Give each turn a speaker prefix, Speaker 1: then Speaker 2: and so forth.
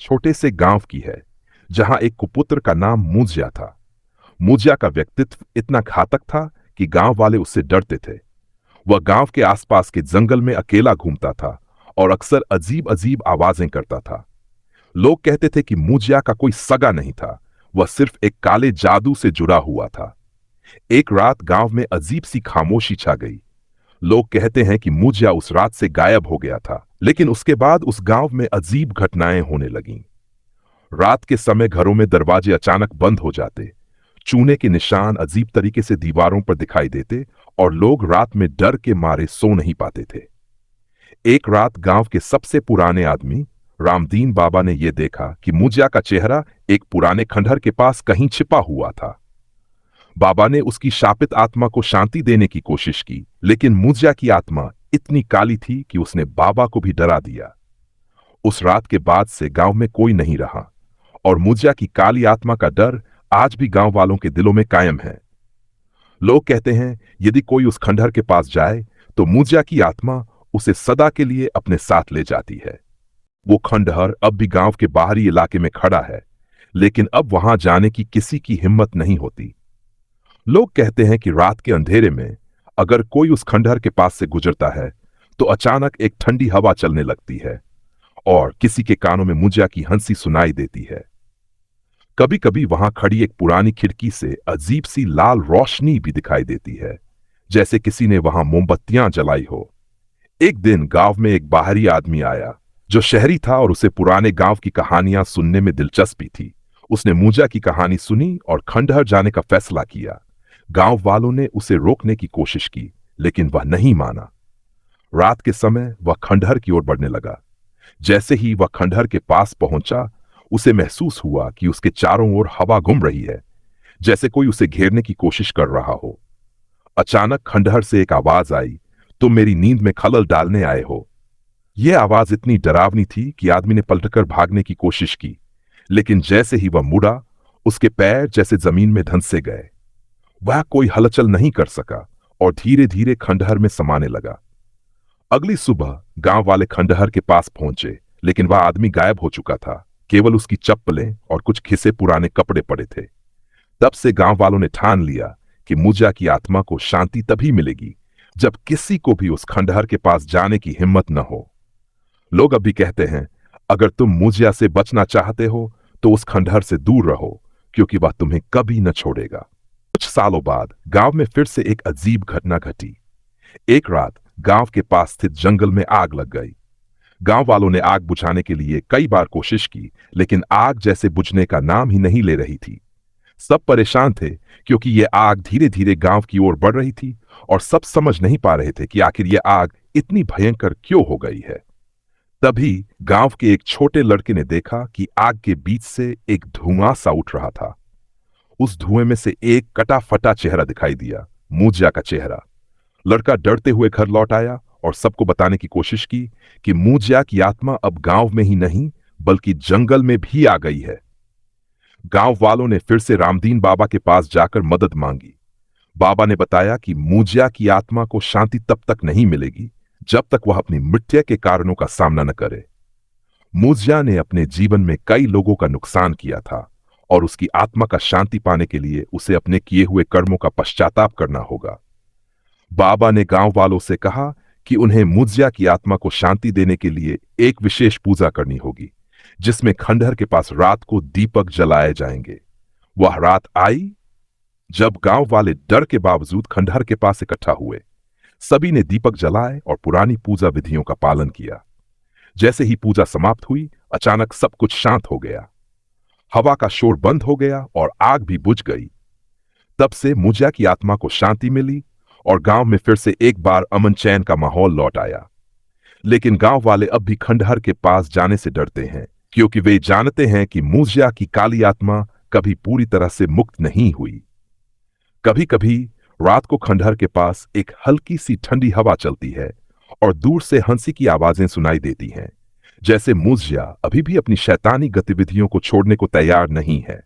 Speaker 1: छोटे से गांव की है जहां एक कुपुत्र का नाम मूजिया था। मूजिया का व्यक्तित्व इतना घातक था कि गांव वाले उससे डरते थे। वह गांव के आसपास के जंगल में अकेला घूमता था और अक्सर अजीब अजीब आवाजें करता था। लोग कहते थे कि मूजिया का कोई सगा नहीं था, वह सिर्फ एक काले जादू से जुड़ा हुआ था। एक रात गांव में अजीब सी खामोशी छा गई। लोग कहते हैं कि मूजिया उस रात से गायब हो गया था, लेकिन उसके बाद उस गांव में अजीब घटनाएं होने लगीं। रात के समय घरों में दरवाजे अचानक बंद हो जाते, चूने के निशान अजीब तरीके से दीवारों पर दिखाई देते और लोग रात में डर के मारे सो नहीं पाते थे। एक रात गांव के सबसे पुराने आदमी रामदीन बाबा ने यह देखा कि मूजिया का चेहरा एक पुराने खंडहर के पास कहीं छिपा हुआ था। बाबा ने उसकी शापित आत्मा को शांति देने की कोशिश की, लेकिन मूजिया की आत्मा इतनी काली थी कि उसने बाबा को भी डरा दिया। उस रात के बाद से गांव में कोई नहीं रहा और मूजिया की काली आत्मा का डर आज भी गांव वालों के दिलों में कायम है। लोग कहते हैं यदि कोई उस खंडहर के पास जाए तो मूजिया की आत्मा उसे सदा के लिए अपने साथ ले जाती है। वो खंडहर अब भी गांव के बाहरी इलाके में खड़ा है, लेकिन अब वहां जाने की किसी की हिम्मत नहीं होती। लोग कहते हैं कि रात के अंधेरे में अगर कोई उस खंडहर के पास से गुजरता है तो अचानक एक ठंडी हवा चलने लगती है और किसी के कानों में मूजिया की हंसी सुनाई देती है। कभी कभी वहां खड़ी एक पुरानी खिड़की से अजीब सी लाल रोशनी भी दिखाई देती है, जैसे किसी ने वहां मोमबत्तियां जलाई हो। एक दिन गांव में एक बाहरी आदमी आया जो शहरी था और उसे पुराने गांव की कहानियां सुनने में दिलचस्पी थी। उसने मूजिया की कहानी सुनी और खंडहर जाने का फैसला किया। गांव वालों ने उसे रोकने की कोशिश की, लेकिन वह नहीं माना। रात के समय वह खंडहर की ओर बढ़ने लगा। जैसे ही वह खंडहर के पास पहुंचा, उसे महसूस हुआ कि उसके चारों ओर हवा घूम रही है, जैसे कोई उसे घेरने की कोशिश कर रहा हो। अचानक खंडहर से एक आवाज आई, तुम मेरी नींद में खलल डालने आए हो। यह आवाज इतनी डरावनी थी कि आदमी ने पलटकर भागने की कोशिश की, लेकिन जैसे ही वह मुड़ा, उसके पैर जैसे जमीन में धंसे गए। वह कोई हलचल नहीं कर सका और धीरे धीरे खंडहर में समाने लगा। अगली सुबह गांव वाले खंडहर के पास पहुंचे, लेकिन वह आदमी गायब हो चुका था। केवल उसकी चप्पलें और कुछ घिसे पुराने कपड़े पड़े थे। तब से गांव वालों ने ठान लिया कि मूजिया की आत्मा को शांति तभी मिलेगी जब किसी को भी उस खंडहर के पास जाने की हिम्मत न हो। लोग अब भी कहते हैं, अगर तुम मूजिया से बचना चाहते हो तो उस खंडहर से दूर रहो, क्योंकि वह तुम्हें कभी न छोड़ेगा। कुछ सालों बाद गांव में फिर से एक अजीब घटना घटी। एक रात गांव के पास स्थित जंगल में आग लग गई। गांव वालों ने आग बुझाने के लिए कई बार कोशिश की, लेकिन आग जैसे बुझने का नाम ही नहीं ले रही थी। सब परेशान थे क्योंकि यह आग धीरे धीरे गांव की ओर बढ़ रही थी और सब समझ नहीं पा रहे थे कि आखिर यह आग इतनी भयंकर क्यों हो गई है। तभी गांव के एक छोटे लड़के ने देखा कि आग के बीच से एक धुआं सा उठ रहा था। उस धुएं में से एक कटा फटा चेहरा दिखाई दिया, मूजिया का चेहरा। लड़का डरते हुए घर लौट आया और सबको बताने की कोशिश की कि मूजिया की आत्मा अब गांव में ही नहीं बल्कि जंगल में भी आ गई है। गांव वालों ने फिर से रामदीन बाबा के पास जाकर मदद मांगी। बाबा ने बताया कि मूजिया की आत्मा को शांति तब तक नहीं मिलेगी जब तक वह अपनी मृत्यु के कारणों का सामना न करे। मूजिया ने अपने जीवन में कई लोगों का नुकसान किया था और उसकी आत्मा का शांति पाने के लिए उसे अपने किए हुए कर्मों का पश्चाताप करना होगा। बाबा ने गांव वालों से कहा कि उन्हें मूजिया की आत्मा को शांति देने के लिए एक विशेष पूजा करनी होगी, जिसमें खंडहर के पास रात को दीपक जलाए जाएंगे। वह रात आई जब गांव वाले डर के बावजूद खंडहर के पास इकट्ठा हुए। सभी ने दीपक जलाए और पुरानी पूजा विधियों का पालन किया। जैसे ही पूजा समाप्त हुई, अचानक सब कुछ शांत हो गया। हवा का शोर बंद हो गया और आग भी बुझ गई। तब से मूजिया की आत्मा को शांति मिली और गांव में फिर से एक बार अमन चैन का माहौल लौट आया। लेकिन गांव वाले अब भी खंडहर के पास जाने से डरते हैं, क्योंकि वे जानते हैं कि मूजिया की काली आत्मा कभी पूरी तरह से मुक्त नहीं हुई। कभी कभी रात को खंडहर के पास एक हल्की सी ठंडी हवा चलती है और दूर से हंसी की आवाजें सुनाई देती हैं, जैसे मूजिया अभी भी अपनी शैतानी गतिविधियों को छोड़ने को तैयार नहीं है।